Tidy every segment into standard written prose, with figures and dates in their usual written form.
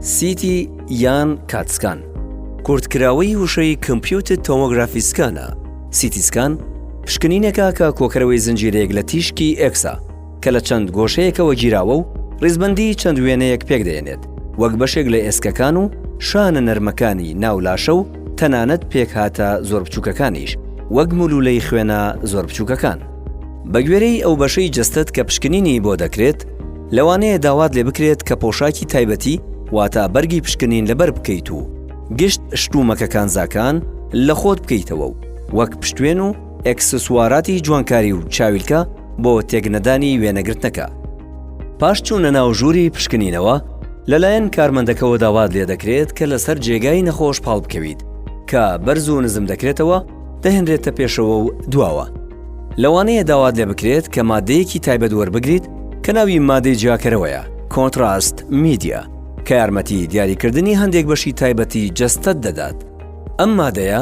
سیتی یان کاتسکان کورتکراوەی وشەی کۆمپیوتر تۆمۆگرافیسکانە. سیتیسکان پشکنینێکە کە کۆکەرەوەی زنجیرەیەک لە تیشکی ئێکسا کە لە چەند گۆشەیەکەوە گیراوە و ڕیزبەندی چەند وێنەیەک پێک دێنێت وەک بەشێک لە ئێسکەکان و شانە نەرمەکانی ناولاشە و تەنانەت پێک هاتە زۆر بچووکەکانیش وەک مولولەی خوێنە زۆر بچووکەکان. بە گوێرەی ئەو بەشەی جەستت کە پشکنینی بۆ دەکرێت لەوانەیە داوات لێ بکرێت کە پۆشاکی تایبەتی واتە بەرگی پشکنین لەبەر بکەیت و گشت شتومەکە زاکان لە خۆت بکەیتەوە و وەک پشتوێن و ئەکسسوواراتی جوانکاری و چاویلکە بۆ تێکنەدانی وێنەگرتنەکە. پاش چوونە ناو ژووری پشکنینەوە لەلایەن کارمەندەکەەوە داوات لێ دەکرێت کە لەسەر جێگای نەخۆش پاڵ بکەویت کە بەرز و نزم دەکرێتەوە دەهێنرێتە پێشەوە و دواوە. لەوانەیە داوات لێ بکرێت کە مادەیەکی تایبەت وەربگریت کە ناوی مادەی جیاکەرەوەیە کۆنتراست میدیا کە یارمەتی دیاریکردنی هەندێک بەشی تایبەتی جەستت دەدات. ئەم مادەیە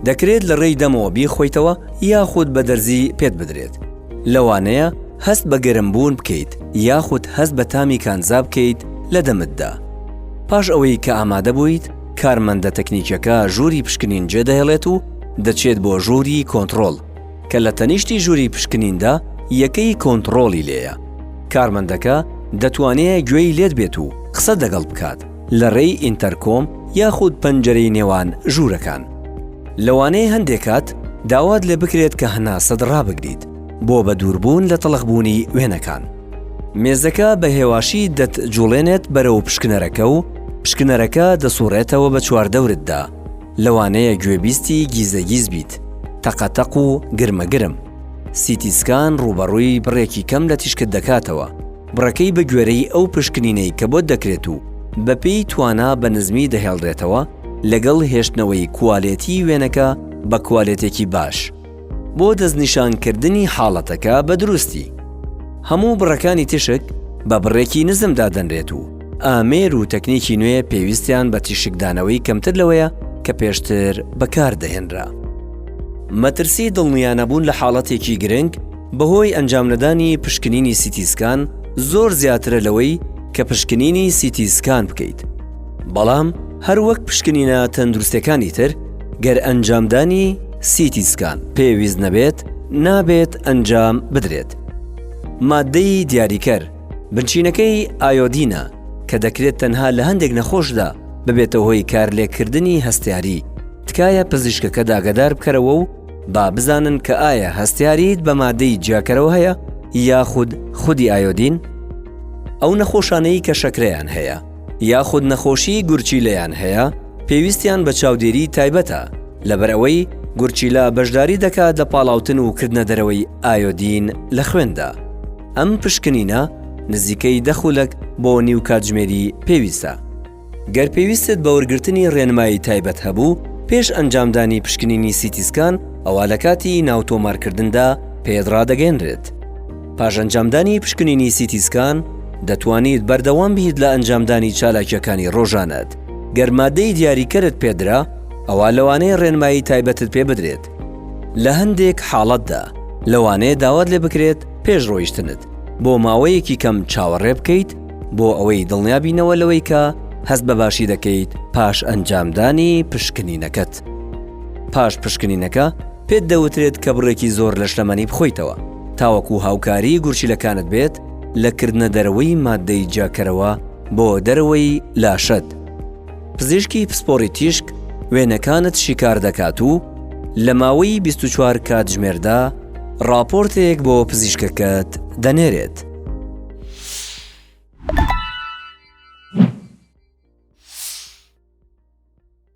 دەکرێت لە ڕێی دەمەوە بیخۆیتەوە یاخود بە دەرزی پێت بدرێت. لەوانەیە هەست بە گەرمبوون بکەیت یاخود هەست بە تامی کانزا بکەیت لە دەمتدا. پاش ئەوەی کە ئامادە بوویت کارمەندە تەکنیکەکە ژووری پشکنین جێدەهێڵێت و دەچێت بۆ ژووری کۆنتڕۆڵ کە لە تەنیشتی ژووری پشکنیندا یەکەی کۆنتڕۆڵی لێیە. کارمەندەکە دەتوانێت گوێی لێت بێت و قسە دەگەڵ بکات لە ڕێی ئینتەرکۆم یاخود پەنجەرەی نێوان ژوورەکان. لەوانەیە هەندێک کات داوات لێ بکرێت کە هەناسەت ڕابگریت بۆ بە دووربوون لە تەڵەخبوونی وێنەکان. مێزەکە بە هێواشی دەتجوڵێنێت بەرەو پشکنەرەکە و پشکنەرەکە دەسوڕێتەوە بە چواردەورتدا. لەوانەیە گوێبیستی گیزەگیز بیت تەقەتەق و گرمەگرم. سیتیسکان ڕوبەڕووی بڕێکی کەم لە تیشکت دەکاتەوە بڕەکەی بە گوێرەی ئەو پشکنینەی کە بۆت دەکرێت و بەپێی توانا بە نزمی دەهێڵدرێتەوە لەگەڵ هێشتنەوەی کوالێتی وێنەکە بە کوالێتێکی باش بۆ دەستنیشانکردنی حاڵەتەکە بە دروستی. هەموو بڕەکانی تیشک بە بڕێکی نزمدا دەنرێت و ئامێر و تەکنیکی نوێ پێویستیان بە تیشکدانەوەی کەمتر لەوەیە کە پێشتر بەکاردەهێنرا. مەترسی دڵنیانەبوون لە حاڵەتێکی گرنگ بەهۆی ئەنجامنەدانی پشکنینی سیتیسکان زۆر زیاترە لەوەی کە پشکنینی سیتیسکان بکەیت. بەڵام هەروەک پشکنینە تەندروستەکانی تر گەر ئەنجامدانی سیتیسکان پێویست نەبێت نابێت ئەنجام بدرێت. مادەی دیاریکەر بنچینەکەی ئایۆدینە کە دەکرێت تەنها لە هەندێک نەخۆشدا ببێتە هۆی کارلێکردنی هەستیاری. تکایە پزیشکەکە داگەدار بکەرەوە و با بزانن کە ئایا هەستیاریت بە مادەی جیاکەرەوە هەیە یاخود خودی ئایۆدین. ئەو نەخۆشانەی کە شەکرەیان هەیە یاخود نەخۆشی گورچیلەیان هەیە پێویستیان بە چاودێری تایبەتە لەبەر ئەوەی گورچیلە بەشداری دەکات لە پاڵاوتن و کردنە دەرەوەی ئایۆدین لە خوێندا. ئەم پشکنینە نزیکەی 10 خولەک بۆ نیو کاتژمێری پێویستە. گەر پێویستت بە وەرگرتنی ڕێنمایی تایبەت هەبوو پێش ئەنجامدانی پشکنینی سیتیسکان ئەوە لە کاتی ناوتۆمارکردندا پێدڕادەگەێنرێت. پاش ئەنجامدانی پشکنینی سیتیسکان دەتوانیت بەردەوام بیت لە ئەنجامدانی چالاکیەکانی ڕۆژانەت. گەر مادەی دیاریکەرت پێدرا ئەوە لەوانەیە ڕێنمایی تایبەتت پێ بدرێت. لە هەندێک حاڵەتدا لەوانەیە داوات لێ بکرێت پێش ڕۆیشتنت بۆ ماوەیەکی کەم چاوەڕێ بکەیت بۆ ئەوەی دڵنیابینەوە لەوەی کە هەست بە باشی دەکەیت پاش ئەنجامدانی پشکنینەکەت. پاش پشکنینەکە پێت دەوترێت کە بڕێکی زۆر لە شلەمەنی بخۆیتەوە تاوەکو هاوکاری گورچیلەکانت بێت لە کردنە دەرەوەی مادەی جیاکەرەوە بۆ دەرەوەی لاشت. پزیشکی پسپۆڕی تیشک وێنەکانت شیکار دەکات و لە ماوەی 24 کاتژمێردا راپۆرتێک بۆ پزیشکەکەت دەنێرێت.